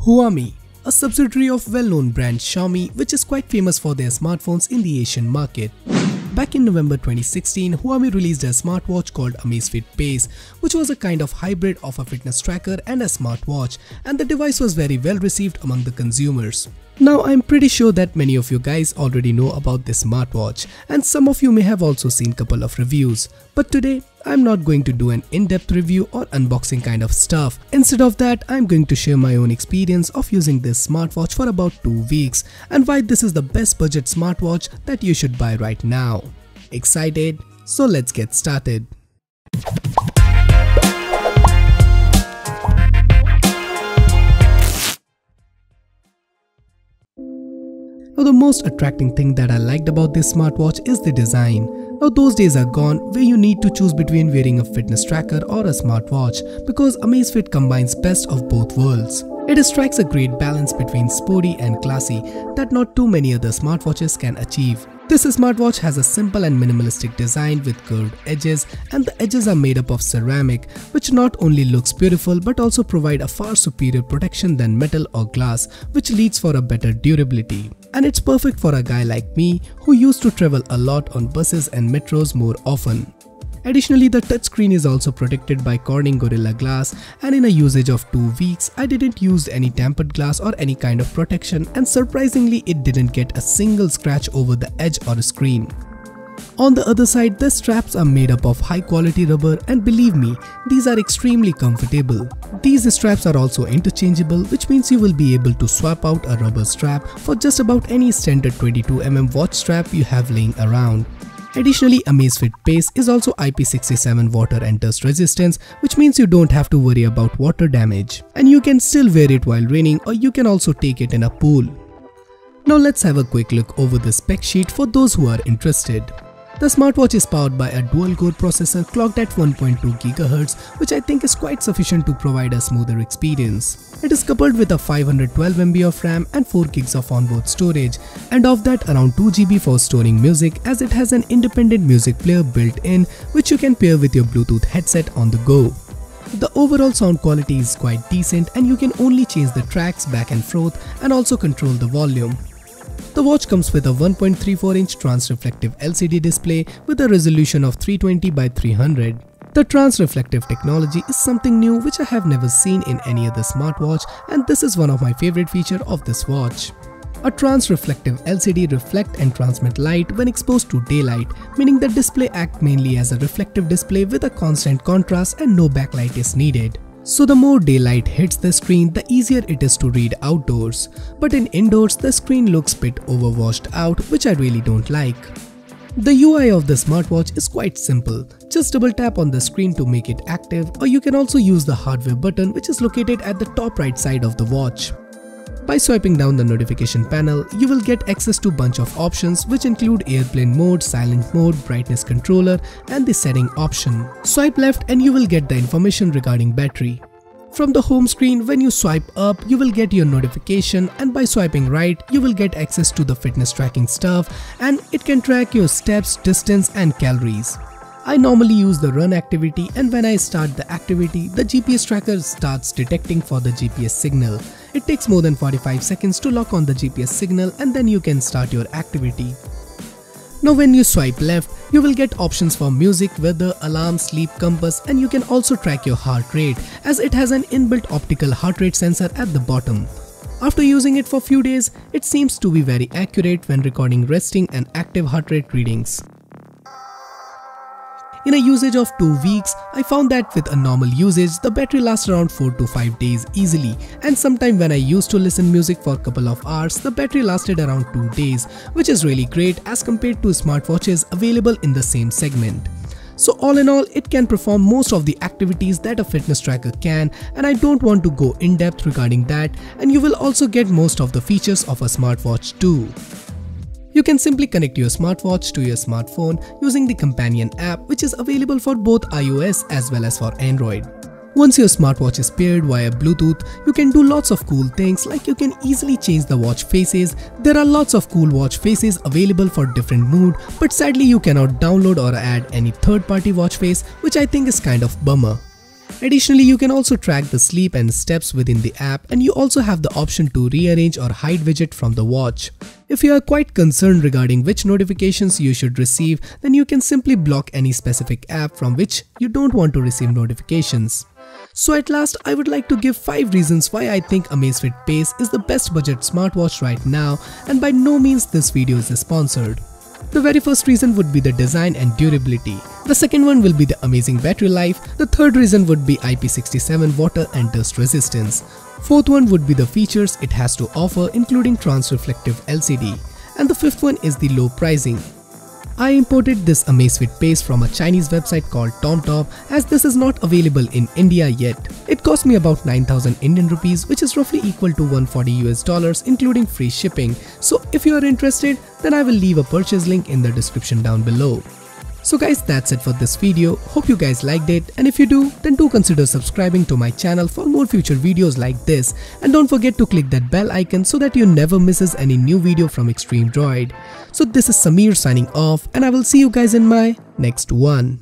Huami, a subsidiary of well-known brand Xiaomi, which is quite famous for their smartphones in the Asian market. Back in November 2016, Huami released a smartwatch called Amazfit Pace, which was a kind of hybrid of a fitness tracker and a smartwatch, and the device was very well received among the consumers. Now I'm pretty sure that many of you guys already know about this smartwatch, and some of you may have also seen couple of reviews, but today I'm not going to do an in-depth review or unboxing kind of stuff. Instead of that, I'm going to share my own experience of using this smartwatch for about 2 weeks and why this is the best budget smartwatch that you should buy right now. Excited? So let's get started. Now, the most attracting thing that I liked about this smartwatch is the design. Now those days are gone where you need to choose between wearing a fitness tracker or a smartwatch, because Amazfit combines best of both worlds. It strikes a great balance between sporty and classy that not too many other smartwatches can achieve. This smartwatch has a simple and minimalistic design with curved edges, and the edges are made up of ceramic, which not only looks beautiful but also provide a far superior protection than metal or glass, which leads for a better durability. And it's perfect for a guy like me who used to travel a lot on buses and metros more often. Additionally, the touchscreen is also protected by Corning Gorilla Glass, and in a usage of 2 weeks, I didn't use any tempered glass or any kind of protection, and surprisingly it didn't get a single scratch over the edge or screen. On the other side, the straps are made up of high quality rubber, and believe me, these are extremely comfortable. These straps are also interchangeable, which means you will be able to swap out a rubber strap for just about any standard 22mm watch strap you have laying around. Additionally, Amazfit Pace is also IP67 water and dust resistance, which means you don't have to worry about water damage. And you can still wear it while raining, or you can also take it in a pool. Now let's have a quick look over the spec sheet for those who are interested. The smartwatch is powered by a dual-core processor clocked at 1.2 GHz, which I think is quite sufficient to provide a smoother experience. It is coupled with a 512 MB of RAM and 4 GB of onboard storage, and of that around 2 GB for storing music, as it has an independent music player built in, which you can pair with your Bluetooth headset on the go. The overall sound quality is quite decent, and you can only change the tracks back and forth and also control the volume. The watch comes with a 1.34-inch trans-reflective LCD display with a resolution of 320 by 300. The trans-reflective technology is something new which I have never seen in any other smartwatch, and this is one of my favorite features of this watch. A trans-reflective LCD reflects and transmits light when exposed to daylight, meaning the display acts mainly as a reflective display with a constant contrast and no backlight is needed. So the more daylight hits the screen, the easier it is to read outdoors. But in indoors, the screen looks bit overwashed out, which I really don't like. The UI of the smartwatch is quite simple. Just double tap on the screen to make it active, or you can also use the hardware button, which is located at the top right side of the watch. By swiping down the notification panel, you will get access to a bunch of options which include airplane mode, silent mode, brightness controller, and the setting option. Swipe left and you will get the information regarding battery. From the home screen, when you swipe up, you will get your notification, and by swiping right, you will get access to the fitness tracking stuff, and it can track your steps, distance, and calories. I normally use the run activity, and when I start the activity, the GPS tracker starts detecting for the GPS signal. It takes more than 45 seconds to lock on the GPS signal, and then you can start your activity. Now when you swipe left, you will get options for music, weather, alarm, sleep, compass, and you can also track your heart rate, as it has an inbuilt optical heart rate sensor at the bottom. After using it for few days, it seems to be very accurate when recording resting and active heart rate readings. In a usage of 2 weeks, I found that with a normal usage, the battery lasts around 4 to 5 days easily, and sometime when I used to listen music for a couple of hours, the battery lasted around 2 days, which is really great as compared to smartwatches available in the same segment. So all in all, it can perform most of the activities that a fitness tracker can, and I don't want to go in depth regarding that, and you will also get most of the features of a smartwatch too. You can simply connect your smartwatch to your smartphone using the companion app, which is available for both iOS as well as for Android. Once your smartwatch is paired via Bluetooth, you can do lots of cool things, like you can easily change the watch faces. There are lots of cool watch faces available for different mood, but sadly you cannot download or add any third-party watch face, which I think is kind of bummer. Additionally, you can also track the sleep and steps within the app, and you also have the option to rearrange or hide widget from the watch. If you are quite concerned regarding which notifications you should receive, then you can simply block any specific app from which you don't want to receive notifications. So at last, I would like to give 5 reasons why I think Amazfit Pace is the best budget smartwatch right now, and by no means this video is sponsored. The very first reason would be the design and durability. The second one will be the amazing battery life. The third reason would be IP67 water and dust resistance. Fourth one would be the features it has to offer, including trans-reflective LCD. And the fifth one is the low pricing. I imported this Amazfit Pace from a Chinese website called Twrp, as this is not available in India yet. It cost me about 9,000 Indian rupees, which is roughly equal to $140 including free shipping. So if you are interested, then I will leave a purchase link in the description down below. So guys, that's it for this video. Hope you guys liked it, and if you do, then do consider subscribing to my channel for more future videos like this, and don't forget to click that bell icon so that you never misses any new video from Extreme Droid. So this is Samir signing off, and I will see you guys in my next one.